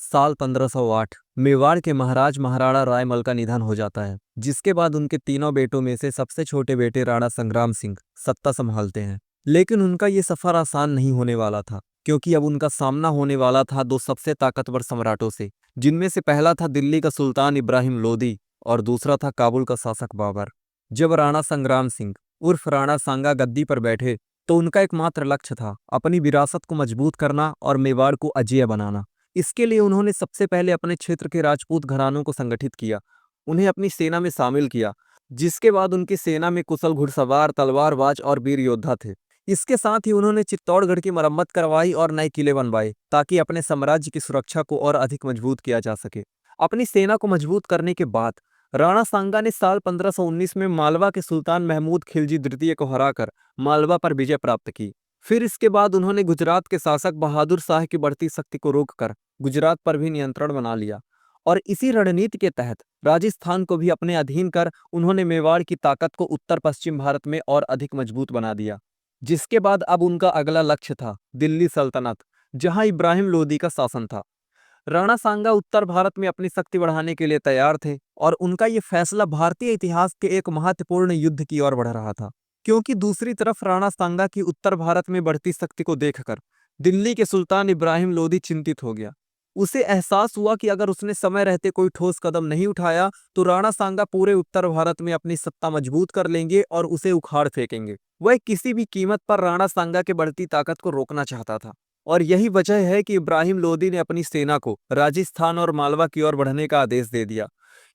साल 1508 मेवाड़ के महाराज महाराणा रायमल का निधन हो जाता है, जिसके बाद उनके तीनों बेटों में से सबसे छोटे बेटे राणा संग्राम सिंह सत्ता संभालते हैं। लेकिन उनका ये सफर आसान नहीं होने वाला था, क्योंकि अब उनका सामना होने वाला था दो सबसे ताकतवर सम्राटों से, जिनमें से पहला था दिल्ली का सुल्तान इब्राहिम लोदी और दूसरा था काबुल का शासक बाबर। जब राणा संग्राम सिंह उर्फ राणा सांगा गद्दी पर बैठे तो उनका एकमात्र लक्ष्य था अपनी विरासत को मजबूत करना और मेवाड़ को अजेय बनाना। इसके लिए उन्होंने सबसे पहले अपने क्षेत्र के राजपूत घरानों को संगठित किया, उन्हें अपनी सेना में शामिल किया, जिसके बाद उनकी सेना में कुशल घुड़सवार, तलवारबाज और वीर योद्धा थे। इसके साथ ही उन्होंने चित्तौड़गढ़ की मरम्मत करवाई और नए किले बनवाए, ताकि अपने साम्राज्य की सुरक्षा को और अधिक मजबूत किया जा सके। अपनी सेना को मजबूत करने के बाद राणा सांगा ने साल 1519 में मालवा के सुल्तान महमूद खिलजी द्वितीय को हराकर मालवा पर विजय प्राप्त की। फिर इसके बाद उन्होंने गुजरात के शासक बहादुर शाह की बढ़ती शक्ति को रोककर गुजरात पर भी नियंत्रण बना लिया, और इसी रणनीति के तहत राजस्थान को भी अपने अधीन कर उन्होंने मेवाड़ की ताकत को उत्तर पश्चिम भारत में और अधिक मजबूत बना दिया। जिसके बाद अब उनका अगला लक्ष्य था दिल्ली सल्तनत, जहां इब्राहिम लोदी का शासन था। राणा सांगा उत्तर भारत में अपनी शक्ति बढ़ाने के लिए तैयार थे, और उनका ये फैसला भारतीय इतिहास के एक महत्वपूर्ण युद्ध की ओर बढ़ रहा था, क्योंकि दूसरी तरफ राणा सांगा की उत्तर भारत में बढ़ती शक्ति को देखकर दिल्ली के सुल्तान इब्राहिम लोदी चिंतित हो गया। उसे एहसास हुआ कि अगर उसने समय रहते कोई ठोस कदम नहीं उठाया तो राणा सांगा पूरे उत्तर भारत में अपनी सत्ता मजबूत कर लेंगे और उसे उखाड़ फेंकेंगे। वह किसी भी कीमत पर राणा सांगा की बढ़ती ताकत को रोकना चाहता था, और यही वजह है कि इब्राहिम लोदी ने अपनी सेना को राजस्थान और मालवा की ओर बढ़ने का आदेश दे दिया,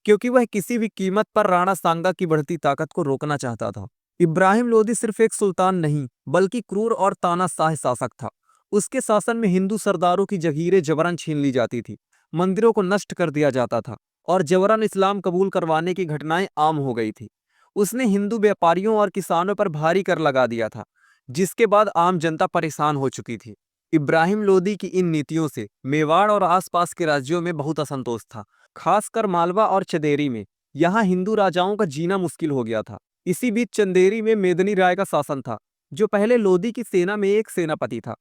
क्योंकि वह किसी भी कीमत पर राणा सांगा की बढ़ती ताकत को रोकना चाहता था। इब्राहिम लोदी सिर्फ एक सुल्तान नहीं, बल्कि क्रूर और तानाशाह शासक था। उसके शासन में हिंदू सरदारों की जगीरें जबरन छीन ली जाती थी, मंदिरों को नष्ट कर दिया जाता था, और जबरन इस्लाम कबूल करवाने की घटनाएं आम हो गई थी। उसने हिंदू व्यापारियों और किसानों पर भारी कर लगा दिया था, जिसके बाद आम जनता परेशान हो चुकी थी। इब्राहिम लोदी की इन नीतियों से मेवाड़ और आसपास के राज्यों में बहुत असंतोष था, खासकर मालवा और चंदेरी में। यहाँ हिंदू राजाओं का जीना मुश्किल हो गया था। इसी बीच चंदेरी में मेदनी राय का शासन था, जो पहले लोदी की सेना में एक सेनापति था।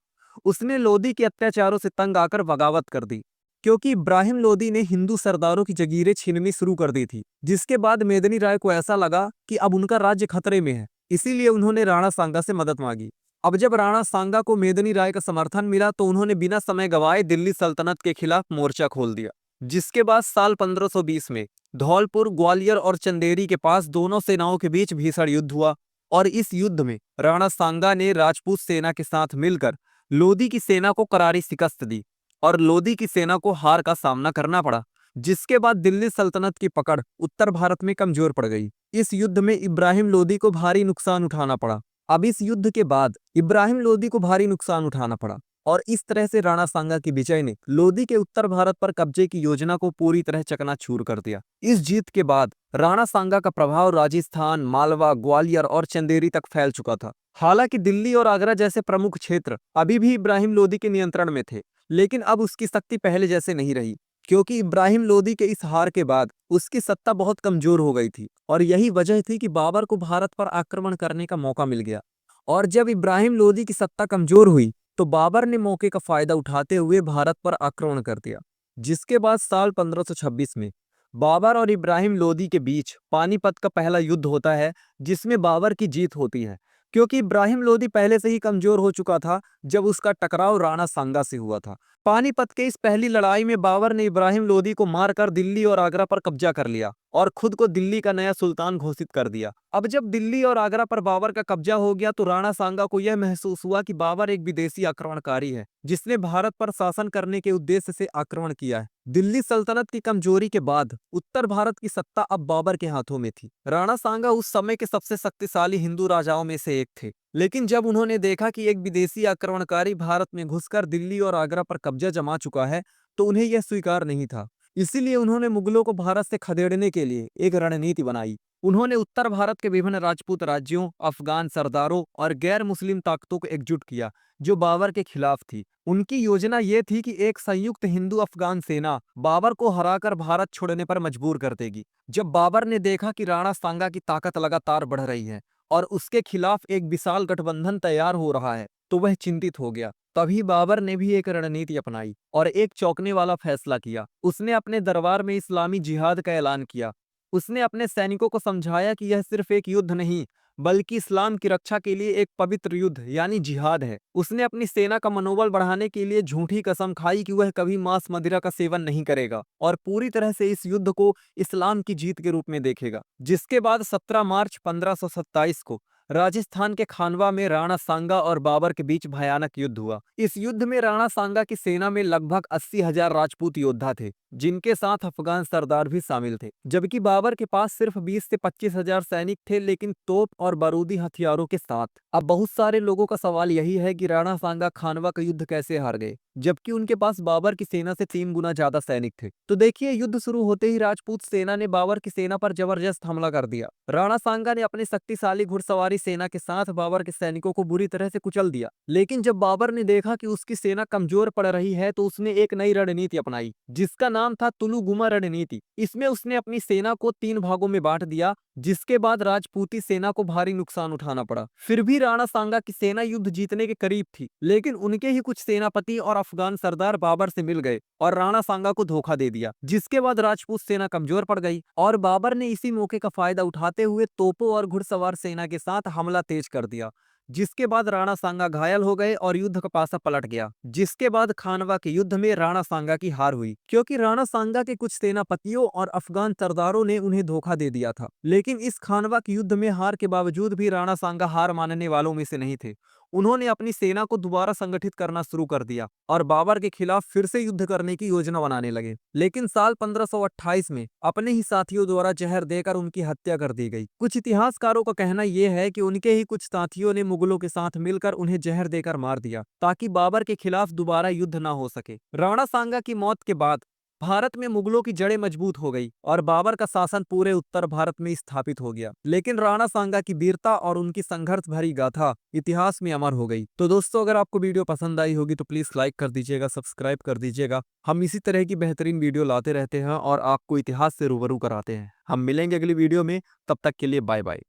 उसने लोदी के अत्याचारों से तंग आकर बगावत कर दी, क्योंकि इब्राहिम लोदी ने हिंदू सरदारों की जगीरें छीननी शुरू कर दी थी। जिसके बाद मेदनी राय को ऐसा लगा कि अब उनका राज्य खतरे में है, इसीलिए उन्होंने राणा सांगा से मदद मांगी। अब जब राणा सांगा को मेदनी राय का समर्थन मिला तो उन्होंने बिना समय गंवाए दिल्ली सल्तनत के खिलाफ मोर्चा खोल दिया। जिसके बाद साल 1520 में धौलपुर, ग्वालियर और चंदेरी के पास दोनों सेनाओं के बीच भीषण युद्ध हुआ, और इस युद्ध में राणा सांगा ने राजपूत सेना के साथ मिलकर लोदी की सेना को करारी शिकस्त दी, और लोदी की सेना को हार का सामना करना पड़ा। जिसके बाद दिल्ली सल्तनत की पकड़ उत्तर भारत में कमजोर पड़ गई। इस युद्ध में इब्राहिम लोदी को भारी नुकसान उठाना पड़ा। अब इस युद्ध के बाद इब्राहिम लोदी को भारी नुकसान उठाना पड़ा, और इस तरह से राणा सांगा की विजय ने लोदी के उत्तर भारत पर कब्जे की योजना को पूरी तरह चकनाचूर कर दिया। इस जीत के बाद राणा सांगा का प्रभाव राजस्थान, मालवा, ग्वालियर और चंदेरी तक फैल चुका था। हालांकि दिल्ली और आगरा जैसे प्रमुख क्षेत्र अभी भी इब्राहिम लोदी के नियंत्रण में थे, लेकिन अब उसकी शक्ति पहले जैसे नहीं रही, क्योंकि इब्राहिम लोदी के इस हार के बाद उसकी सत्ता बहुत कमजोर हो गई थी, और यही वजह थी कि बाबर को भारत पर आक्रमण करने का मौका मिल गया। और जब इब्राहिम लोदी की सत्ता कमजोर हुई तो बाबर ने मौके का फायदा उठाते हुए भारत पर आक्रमण कर दिया। जिसके बाद साल 1526 में बाबर और इब्राहिम लोदी के बीच पानीपत का पहला युद्ध होता है, जिसमें बाबर की जीत होती है, क्योंकि इब्राहिम लोदी पहले से ही कमजोर हो चुका था जब उसका टकराव राणा सांगा से हुआ था। पानीपत के इस पहली लड़ाई में बाबर ने इब्राहिम लोदी को मारकर दिल्ली और आगरा पर कब्जा कर लिया और खुद को दिल्ली का नया सुल्तान घोषित कर दिया। अब जब दिल्ली और आगरा पर बाबर का कब्जा हो गया तो राणा सांगा को यह महसूस हुआ कि बाबर एक विदेशी आक्रमणकारी है, जिसने भारत पर शासन करने के उद्देश्य से आक्रमण किया है। दिल्ली सल्तनत की कमजोरी के बाद उत्तर भारत की सत्ता अब बाबर के हाथों में थी। राणा सांगा उस समय के सबसे शक्तिशाली हिंदू राजाओं में से एक थे, लेकिन जब उन्होंने देखा कि एक विदेशी आक्रमणकारी भारत में घुसकर दिल्ली और आगरा पर कब्जा जमा चुका है, तो उन्हें यह स्वीकार नहीं था। इसीलिए उन्होंने मुगलों को भारत से खदेड़ने के लिए एक रणनीति बनाई। उन्होंने उत्तर भारत के विभिन्न राजपूत राज्यों, अफगान सरदारों और गैर मुस्लिम ताकतों को एकजुट किया, जो बाबर के खिलाफ थी। उनकी योजना यह थी कि एक संयुक्त हिंदू अफगान सेना बाबर को हराकर भारत छोड़ने पर मजबूर कर देगी। जब बाबर ने देखा कि राणा सांगा की ताकत लगातार बढ़ रही है और उसके खिलाफ एक विशाल गठबंधन तैयार हो रहा है, तो वह चिंतित हो गया। तभी बाबर ने भी एक रणनीति अपनाई और एक चौंकने वाला फैसला किया। उसने अपने दरबार में इस्लामी जिहाद का ऐलान किया। उसने अपने सैनिकों को समझाया कि यह सिर्फ एक युद्ध नहीं, बल्कि इस्लाम की रक्षा के लिए एक पवित्र युद्ध यानी जिहाद है। उसने अपनी सेना का मनोबल बढ़ाने के लिए झूठी कसम खाई कि वह कभी मांस मदिरा का सेवन नहीं करेगा और पूरी तरह से इस युद्ध को इस्लाम की जीत के रूप में देखेगा। जिसके बाद 17 मार्च 1527 को राजस्थान के खानवा में राणा सांगा और बाबर के बीच भयानक युद्ध हुआ। इस युद्ध में राणा सांगा की सेना में लगभग 80,000 राजपूत योद्धा थे, जिनके साथ अफगान सरदार भी शामिल थे, जबकि बाबर के पास सिर्फ 20 से 25,000 सैनिक थे, लेकिन तोप और बारूदी हथियारों के साथ। अब बहुत सारे लोगों का सवाल यही है कि राणा सांगा खानवा का युद्ध कैसे हार गए, जबकि उनके पास बाबर की सेना से 3 गुना ज्यादा सैनिक थे। तो देखिए, युद्ध शुरू होते ही राजपूत सेना ने बाबर की सेना पर जबरदस्त हमला कर दिया। राणा सांगा ने अपनी शक्तिशाली घुड़सवारी सेना के साथ बाबर के सैनिकों को बुरी तरह से कुचल दिया। लेकिन जब बाबर ने देखा कि उसकी सेना कमजोर पड़ रही है, तो उसने एक नई रणनीति अपनाई, जिसका नाम था तुलुगुमा रणनीति। इसमें उसने अपनी सेना को 3 भागों में बांट दिया, जिसके बाद राजपूती सेना को भारी नुकसान उठाना पड़ा। फिर भी राणा सांगा की सेना युद्ध जीतने के करीब थी, लेकिन उनके ही कुछ सेनापति और अफगान सरदार बाबर से मिल गए और राणा सांगा को धोखा दे दिया, जिसके बाद राजपूत सेना कमजोर पड़ गई और बाबर ने इसी मौके का फायदा उठाते हुए तोपों और घुड़सवार सेना के साथ हमला तेज कर दिया। जिसके बाद राणा सांगा घायल हो गए और युद्ध का पासा पलट गया। जिसके बाद खानवा के युद्ध में राणा सांगा की हार हुई, क्योंकि राणा सांगा के कुछ सेनापतियों और अफगान सरदारों ने उन्हें धोखा दे दिया था। लेकिन इस खानवा के युद्ध में हार के बावजूद भी राणा सांगा हार मानने वालों में से नहीं थे। उन्होंने अपनी सेना को दोबारा संगठित करना शुरू कर दिया और बाबर के खिलाफ फिर से युद्ध करने की योजना बनाने लगे। लेकिन साल 1528 में अपने ही साथियों द्वारा जहर देकर उनकी हत्या कर दी गई। कुछ इतिहासकारों का कहना यह है कि उनके ही कुछ साथियों ने मुगलों के साथ मिलकर उन्हें जहर देकर मार दिया, ताकि बाबर के खिलाफ दोबारा युद्ध न हो सके। राणा सांगा की मौत के बाद भारत में मुगलों की जड़ें मजबूत हो गई और बाबर का शासन पूरे उत्तर भारत में स्थापित हो गया। लेकिन राणा सांगा की वीरता और उनकी संघर्ष भरी गाथा इतिहास में अमर हो गई। तो दोस्तों, अगर आपको वीडियो पसंद आई होगी तो प्लीज लाइक कर दीजिएगा, सब्सक्राइब कर दीजिएगा। हम इसी तरह की बेहतरीन वीडियो लाते रहते हैं और आपको इतिहास से रूबरू कराते हैं। हम मिलेंगे अगली वीडियो में, तब तक के लिए बाय बाय।